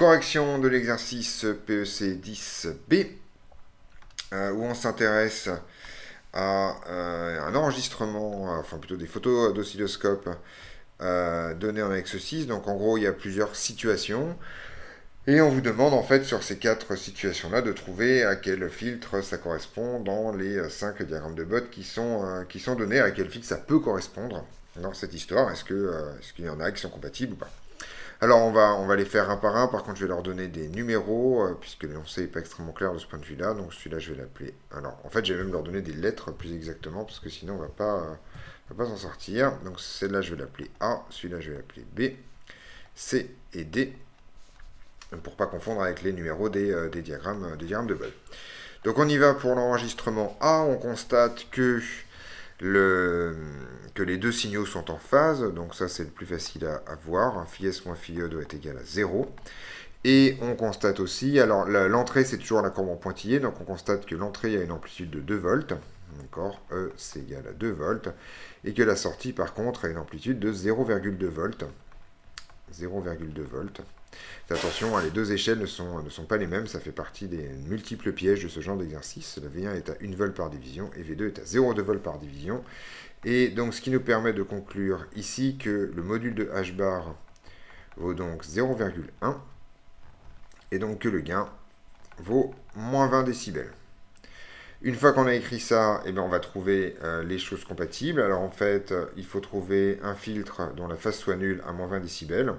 correction de l'exercice PEC 10B, où on s'intéresse à un enregistrement, enfin plutôt des photos d'oscilloscope données en axe 6. Donc en gros, il y a plusieurs situations. Et on vous demande en fait sur ces 4 situations-là de trouver à quel filtre ça correspond dans les 5 diagrammes de Bott qui sont donnés, à quel filtre ça peut correspondre dans cette histoire. Est-ce qu'il y en a qui sont compatibles ou pas? Alors on va les faire un par un, par contre je vais leur donner des numéros, puisque l'énoncé n'est pas extrêmement clair de ce point de vue-là, donc celui-là je vais l'appeler... Alors en fait je vais même leur donner des lettres plus exactement, parce que sinon on va pas s'en sortir. Donc celle-là je vais l'appeler A, celui-là je vais l'appeler B, C et D, pour pas confondre avec les numéros des diagrammes de Bott. Donc on y va pour l'enregistrement A, on constate que les deux signaux sont en phase, donc ça c'est le plus facile à voir, phi S moins phi E doit être égal à 0. Et on constate aussi, alors l'entrée c'est toujours la courbe en pointillé, donc on constate que l'entrée a une amplitude de 2 volts, d'accord, E c'est égal à 2 volts, et que la sortie par contre a une amplitude de 0,2 volts. 0,2 volts. Attention, les deux échelles ne sont pas les mêmes, ça fait partie des multiples pièges de ce genre d'exercice. La V1 est à 1 volt par division et V2 est à 0,2 volts par division. Et donc ce qui nous permet de conclure ici que le module de H bar vaut donc 0,1 et donc que le gain vaut moins 20 décibels. Une fois qu'on a écrit ça, on va trouver les choses compatibles. Alors en fait, il faut trouver un filtre dont la phase soit nulle à moins 20 décibels.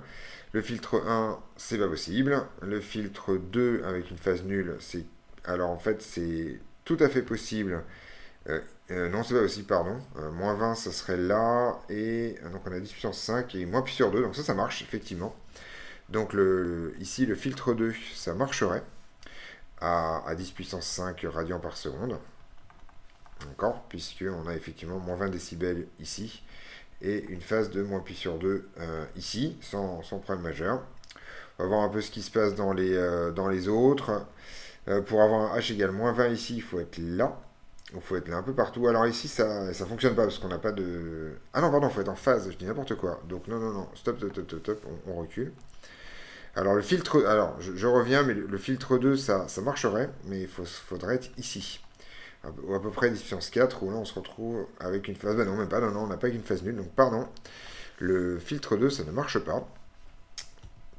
Le filtre 1, c'est pas possible. Le filtre 2 avec une phase nulle, c'est... Alors en fait, c'est tout à fait possible. Non, c'est pas possible, pardon. Moins 20, ça serait là. Et donc on a 10 puissance 5 et moins pi sur 2. Donc ça marche, effectivement. Donc ici, le filtre 2, ça marcherait à 10 puissance 5 radians par seconde. D'accord, puisqu'on a effectivement moins 20 décibels ici et une phase de moins pi sur 2 ici, sans problème majeur. On va voir un peu ce qui se passe dans les autres. Pour avoir un H égale moins 20 ici, il faut être là. Il faut être là un peu partout. Alors ici, ça ne fonctionne pas parce qu'on n'a pas de... Ah non, pardon, il faut être en phase, je dis n'importe quoi. Donc non, stop, on recule. Alors le filtre... Alors, je reviens, mais le filtre 2, ça marcherait, mais il faudrait être ici. Ou à peu près 10 puissance 4, où là on se retrouve avec une phase... Bah non, même pas, non, on n'a pas une phase nulle, donc pardon. Le filtre 2, ça ne marche pas.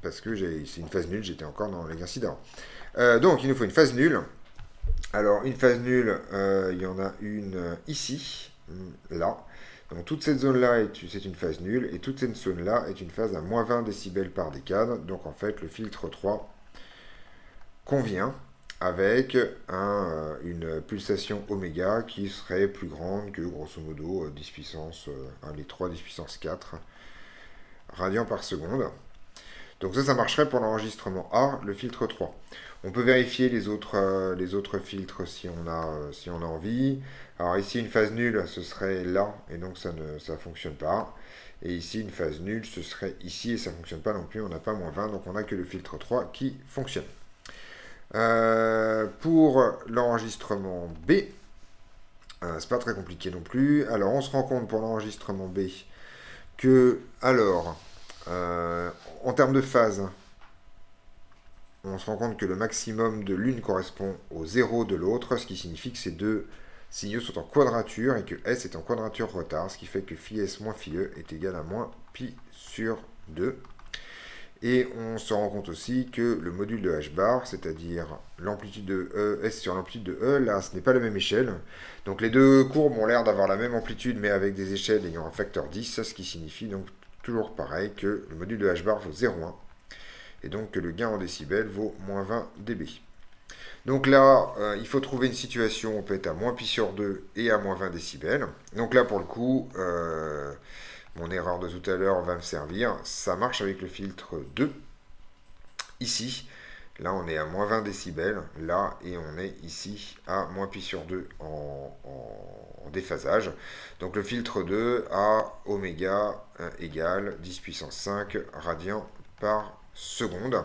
Parce que c'est une phase nulle, j'étais encore dans l'exercice d'avant. Donc il nous faut une phase nulle. Alors une phase nulle, il y en a une ici, là. Donc toute cette zone-là, c'est une phase nulle, et toute cette zone-là est une phase à moins 20 décibels par décade. Donc en fait, le filtre 3 convient avec une pulsation oméga qui serait plus grande que grosso modo 10 puissance, les 3 10 puissance 4 radians par seconde. Donc ça marcherait pour l'enregistrement A, le filtre 3. On peut vérifier les autres filtres si on a envie. Alors ici, une phase nulle, ce serait là, et donc ça ne fonctionne pas. Et ici, une phase nulle, ce serait ici, et ça ne fonctionne pas non plus, on n'a pas moins 20, donc on n'a que le filtre 3 qui fonctionne. Pour l'enregistrement B, c'est pas très compliqué non plus. Alors on se rend compte pour l'enregistrement B que, alors, en termes de phase, on se rend compte que le maximum de l'une correspond au zéro de l'autre, ce qui signifie que ces deux signaux sont en quadrature et que S est en quadrature retard, ce qui fait que phi S moins phi E est égal à moins pi sur 2. Et on se rend compte aussi que le module de H bar, c'est-à-dire l'amplitude de E, S sur l'amplitude de E, là, ce n'est pas la même échelle. Donc les deux courbes ont l'air d'avoir la même amplitude, mais avec des échelles ayant un facteur 10, ce qui signifie donc toujours pareil que le module de H bar vaut 0,1. Et donc que le gain en décibels vaut moins 20 dB. Donc là, il faut trouver une situation où on peut être à moins pi sur 2 et à moins 20 décibels. Donc là, pour le coup, mon erreur de tout à l'heure va me servir. Ça marche avec le filtre 2. Ici, là, on est à moins 20 décibels. Là, et on est ici à moins pi sur 2 en déphasage. Donc le filtre 2 a oméga égale 10 puissance 5 radians par seconde.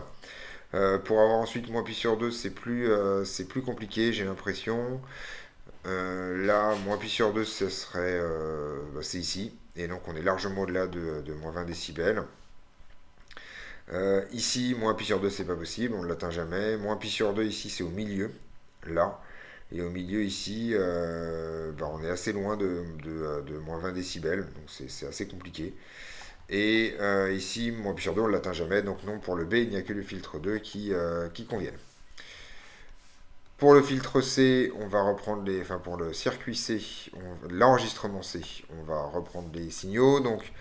Pour avoir ensuite moins pi sur 2, c'est plus compliqué, j'ai l'impression. Là, moins pi sur 2, ce serait, c'est ici. Et donc, on est largement au-delà de moins 20 décibels. Ici, moins pi sur 2, c'est pas possible, on ne l'atteint jamais. Moins pi sur 2, ici, c'est au milieu, là. Et au milieu, ici, on est assez loin de moins 20 décibels, donc c'est assez compliqué. Et ici, moins pi sur 2, on ne l'atteint jamais, donc non, pour le B, il n'y a que le filtre 2 qui conviennent. Pour le filtre C, on va reprendre les... Enfin, pour le circuit C, l'enregistrement C, on va reprendre les signaux. Donc,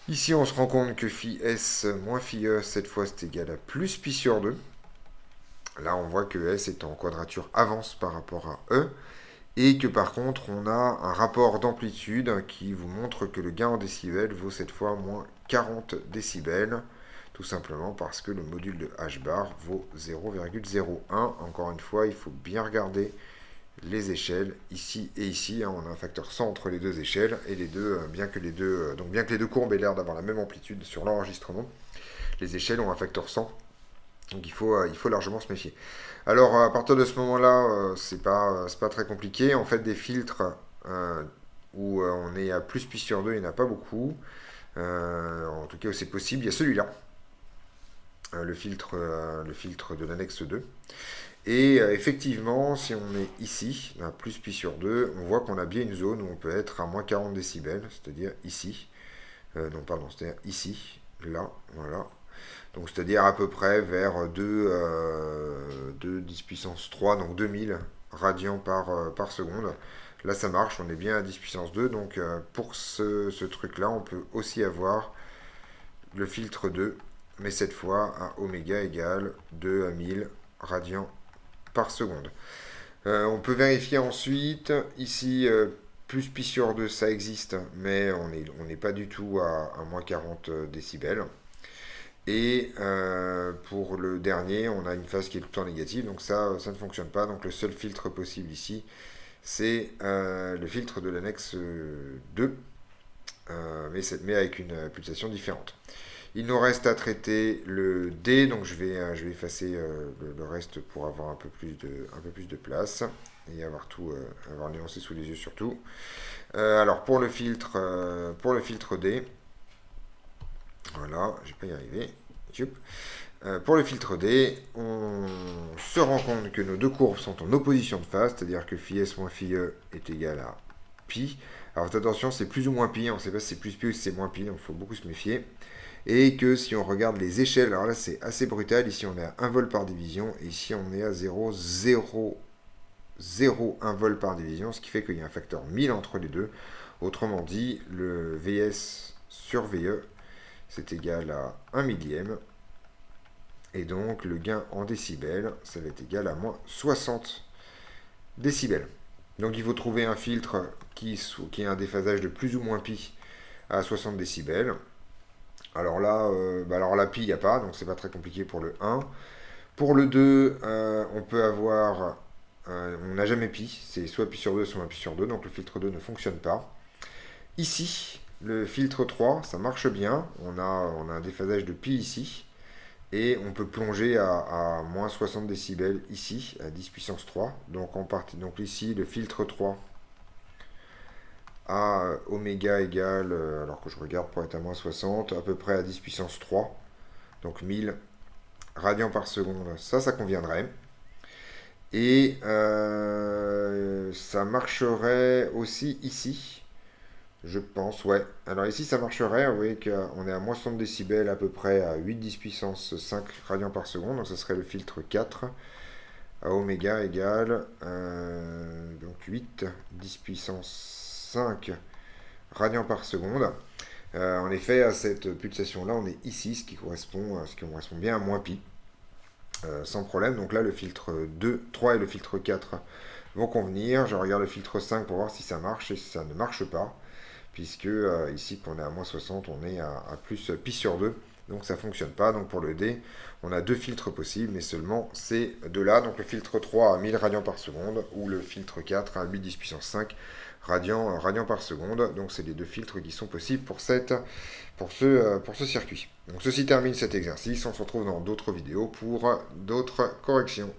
ici, on se rend compte que phi S moins phi E, cette fois, c'est égal à plus pi sur 2. Là, on voit que S est en quadrature avance par rapport à E. Et que par contre, on a un rapport d'amplitude qui vous montre que le gain en décibels vaut cette fois moins 40 décibels. Tout simplement parce que le module de H bar vaut 0,01. Encore une fois, il faut bien regarder les échelles ici et ici. On a un facteur 100 entre les deux échelles. Et les deux, bien que les deux courbes aient l'air d'avoir la même amplitude sur l'enregistrement, les échelles ont un facteur 100. Donc il faut largement se méfier. Alors à partir de ce moment-là, c'est pas très compliqué. En fait, des filtres où on est à plus pi sur 2, il n'y en a pas beaucoup. En tout cas, c'est possible. Il y a celui-là, le filtre de l'annexe 2. Et effectivement, si on est ici, à plus pi sur 2, on voit qu'on a bien une zone où on peut être à moins 40 décibels, c'est-à-dire ici. Non, pardon, c'est-à-dire ici, là, voilà. Donc c'est-à-dire à peu près vers 2 10 puissance 3, donc 2000 radians par seconde. Là ça marche, on est bien à 10 puissance 2, donc pour ce truc-là, on peut aussi avoir le filtre 2, mais cette fois à oméga égale 2 à 1000 radians par seconde. On peut vérifier ensuite, ici, plus pi sur 2, ça existe, mais on n'est pas du tout à moins 40 décibels. Et pour le dernier, on a une phase qui est tout le temps négative, donc ça ne fonctionne pas. Donc le seul filtre possible ici, c'est le filtre de l'annexe 2, mais avec une pulsation différente. Il nous reste à traiter le D, donc je vais effacer le reste pour avoir un peu plus de place et avoir l'énoncé sous les yeux surtout. Alors pour le filtre D, voilà, je vais pas y arriver. Pour le filtre D, on se rend compte que nos deux courbes sont en opposition de phase, c'est-à-dire que phi S moins phi E est égal à pi. Alors attention, c'est plus ou moins pi, on ne sait pas si c'est plus pi ou si c'est moins pi, donc il faut beaucoup se méfier. Et que si on regarde les échelles, alors là c'est assez brutal, ici on est à 1 vol par division, et ici on est à 0,001 vol par division, ce qui fait qu'il y a un facteur 1000 entre les deux. Autrement dit, le VS sur VE, c'est égal à 1 millième. Et donc, le gain en décibels, ça va être égal à moins 60 décibels. Donc, il faut trouver un filtre qui ait un déphasage de plus ou moins pi à 60 décibels. Alors là, pi, il n'y a pas, donc c'est pas très compliqué pour le 1. Pour le 2, on peut avoir... on n'a jamais pi, c'est soit pi sur 2, soit pi sur 2, donc le filtre 2 ne fonctionne pas. Ici, le filtre 3, ça marche bien. On a un déphasage de pi ici. Et on peut plonger à moins 60 décibels ici, à 10 puissance 3. Donc, donc ici, le filtre 3 à oméga égale, alors que je regarde pour être à moins 60, à peu près à 10 puissance 3. Donc 1000 radians par seconde. Ça conviendrait. Et ça marcherait aussi ici. Je pense, ouais. Alors ici, ça marcherait. Vous voyez qu'on est à moins 60 décibels, à peu près à 8-10 puissance 5 radians par seconde. Donc ça serait le filtre 4 à oméga égale donc 8, 10 puissance 5 radians par seconde. En effet, à cette pulsation-là, on est ici, ce qui correspond bien à moins pi. Sans problème. Donc là, le filtre 2, 3 et le filtre 4 vont convenir. Je regarde le filtre 5 pour voir si ça marche et si ça ne marche pas. Puisque ici, quand on est à moins 60, on est à plus pi sur 2. Donc ça ne fonctionne pas. Donc pour le D, on a deux filtres possibles, mais seulement ces deux-là. Donc le filtre 3 à 1000 radians par seconde ou le filtre 4 à 8 10 puissance 5 radians par seconde. Donc c'est les deux filtres qui sont possibles pour ce circuit. Donc ceci termine cet exercice. On se retrouve dans d'autres vidéos pour d'autres corrections.